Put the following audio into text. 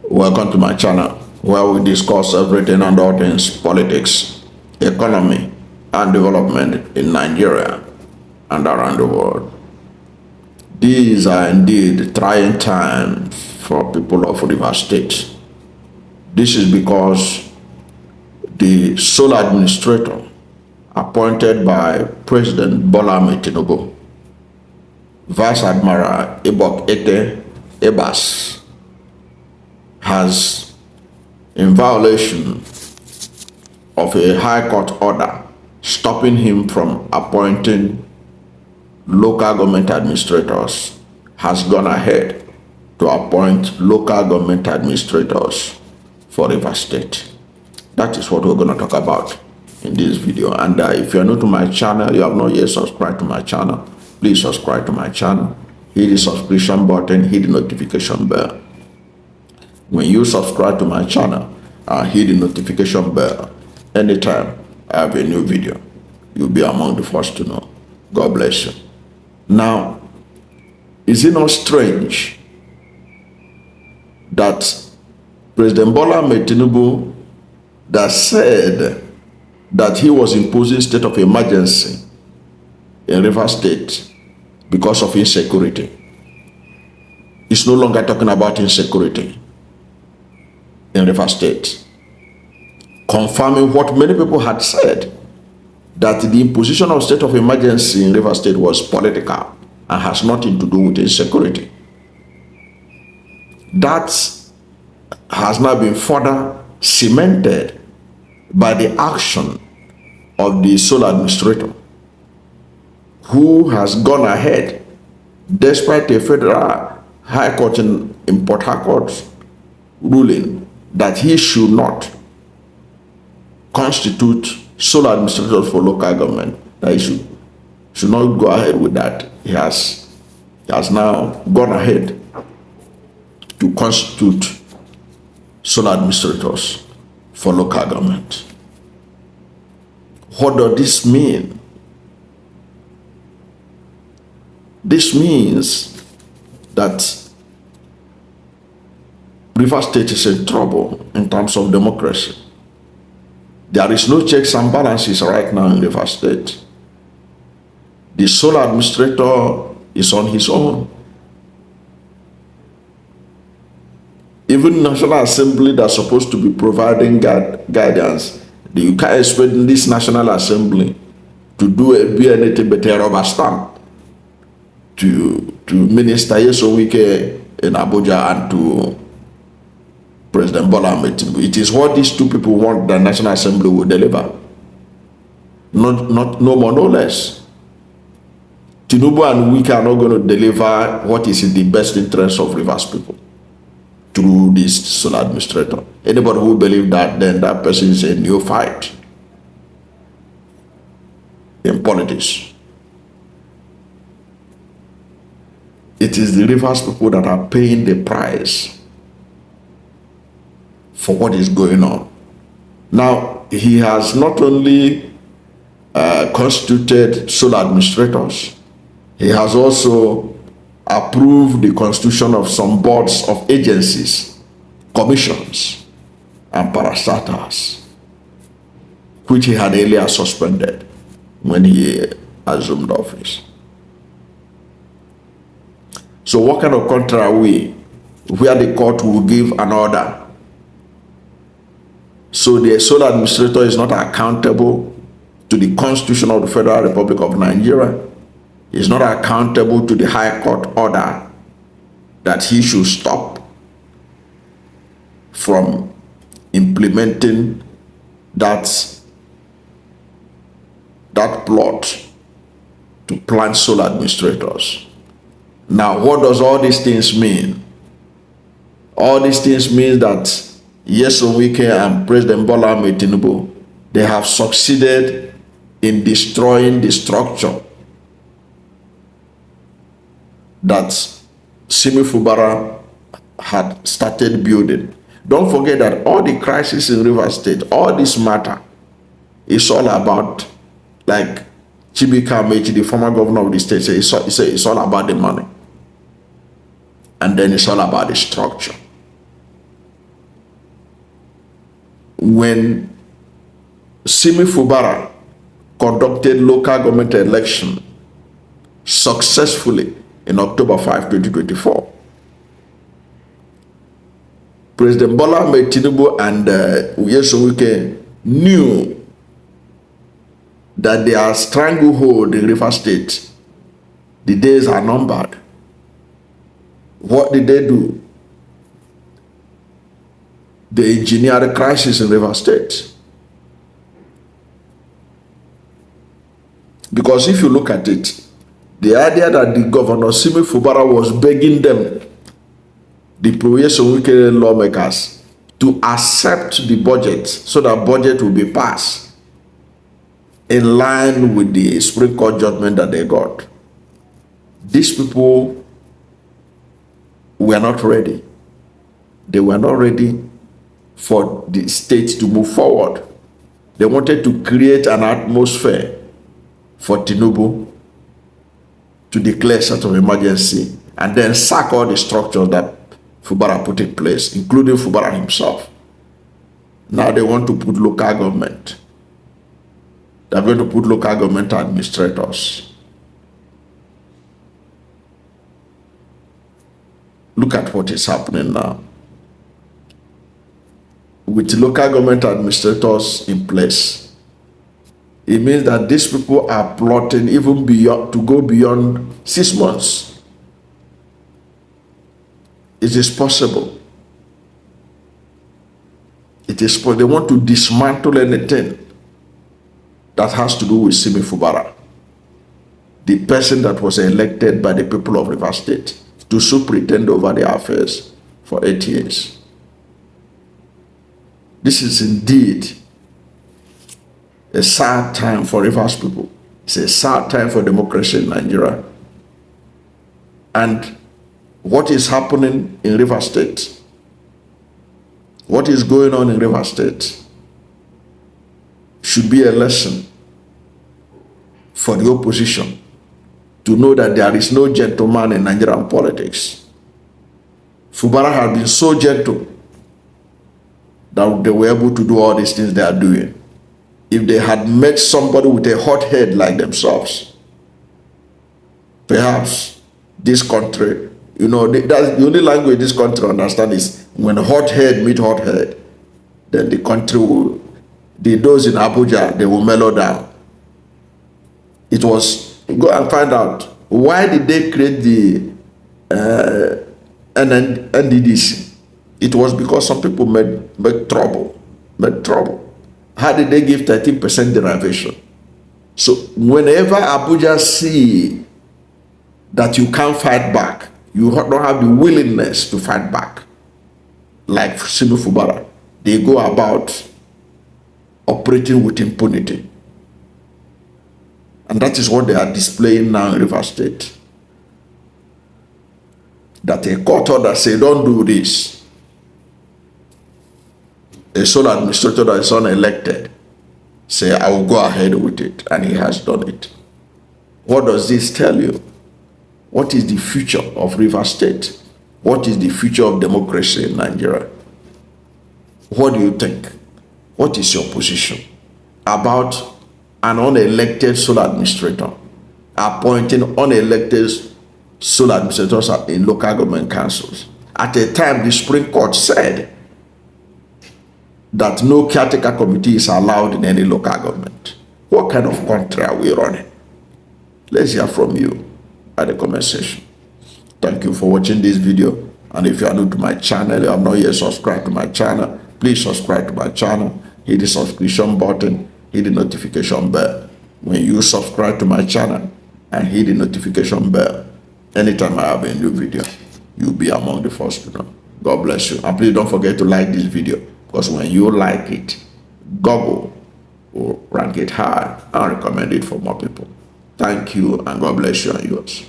Welcome to my channel where we discuss everything and all things politics, economy, and development in Nigeria and around the world. These are indeed trying times for people of Rivers State. This is because the sole administrator appointed by President Bola Ahmed Tinubu, Vice Admiral Ibok Ete Ebas, has, in violation of a High Court order stopping him from appointing local government administrators, has gone ahead to appoint local government administrators for Rivers State. That is what we're going to talk about in this video. And if you're new to my channel, you have not yet subscribed to my channel, please subscribe to my channel, hit the subscription button, hit the notification bell. When you subscribe to my channel and hit the notification bell, anytime I have a new video, you'll be among the first to know. God bless you. Now, is it not strange that President Bola Ahmed Tinubu, that said that he was imposing state of emergency in Rivers State because of insecurity, is no longer talking about insecurity in Rivers State, confirming what many people had said, that the imposition of state of emergency in Rivers State was political and has nothing to do with insecurity. That has now been further cemented by the action of the sole administrator, who has gone ahead, despite a federal high court in Port Harcourt ruling that he should not constitute sole administrators for local government, that he should not go ahead with that. He has now gone ahead to constitute sole administrators for local government. What does this mean? This means that Rivers State is in trouble in terms of democracy. There is no checks and balances right now in Rivers State. The sole administrator is on his own. Even National Assembly that's supposed to be providing guidance, you can't expect this National Assembly to be anything but a rubber stamp to Minister Yesowike in Abuja and to President Bola Ahmed Tinubu. It is what these two people want the National Assembly will deliver. No more, no less. Tinubu and Wike are not going to deliver what is in the best interest of Rivers people through this sole administrator. Anybody who believes that, then that person is a neophyte in politics. It is the Rivers people that are paying the price for what is going on. Now, he has not only constituted sole administrators, he has also approved the constitution of some boards of agencies, commissions, and parastatals, which he had earlier suspended when he assumed office. So what kind of country are we, where the court will give an order so the sole administrator is not accountable to the Constitution of the Federal Republic of Nigeria, is not accountable to the High Court order that he should stop from implementing that plot to plant sole administrators? Now, what does all these things mean? All these things mean that Yesowike and President Bola Ahmed Tinubu, they have succeeded in destroying the structure that Simi Fubara had started building. Don't forget that all the crisis in Rivers State, all this matter, is all about, like Chibika Mechi, the former governor of the state, it's all about the money. And then it's all about the structure. when Simi Fubara conducted local government election successfully in October 5, 2024. President Bola Ahmed Tinubu and Wike knew that their stranglehold in River State, the days are numbered. What did they do? They engineered a crisis in River State. Because if you look at it, the idea that the governor Simi Fubara was begging them, the Professor Ngozi lawmakers, to accept the budget so that budget will be passed in line with the Supreme Court judgment that they got. These people were not ready. They were not ready for the state to move forward. They wanted to create an atmosphere for Tinubu to declare state of emergency and then sack all the structures that Fubara put in place, including Fubara himself. Now they want to put local government. They're going to put local government administrators. Look at what is happening now. With local government administrators in place, it means that these people are plotting even beyond, to go beyond 6 months. It is possible. It is possible. They want to dismantle anything that has to do with Simi Fubara, the person that was elected by the people of River State to superintend over their affairs for 8 years. This is indeed a sad time for Rivers people. It's a sad time for democracy in Nigeria. And what is happening in River State, what is going on in River State, should be a lesson for the opposition to know that there is no gentleman in Nigerian politics. Fubara has been so gentle that they were able to do all these things they are doing. If they had met somebody with a hot head like themselves, perhaps this country, you know, that's the only language this country understands is when hot head meet hot head, then the country will, those in Abuja, they will mellow down. It was, go and find out, why did they create the NDDC? It was because some people made trouble. How did they give 13% derivation? So whenever Abuja see that you can't fight back, you don't have the willingness to fight back, like Simi Fubara, they go about operating with impunity. And that is what they are displaying now in River State. That a court order say, don't do this. A sole administrator that is unelected say, I will go ahead with it, and he has done it. What does this tell you? What is the future of River State? What is the future of democracy in Nigeria? What do you think? What is your position about an unelected sole administrator appointing unelected sole administrators in local government councils? At a time, the Supreme Court said that no caretaker committee is allowed in any local government. What kind of country are we running? Let's hear from you at the comment section. Thank you for watching this video. And if you are new to my channel, you have not yet subscribed to my channel, please subscribe to my channel, hit the subscription button, hit the notification bell. When you subscribe to my channel and hit the notification bell, anytime I have a new video, you'll be among the first to know. God bless you. And please don't forget to like this video, because when you like it, Google will rank it high and recommend it for more people. Thank you, and God bless you and yours.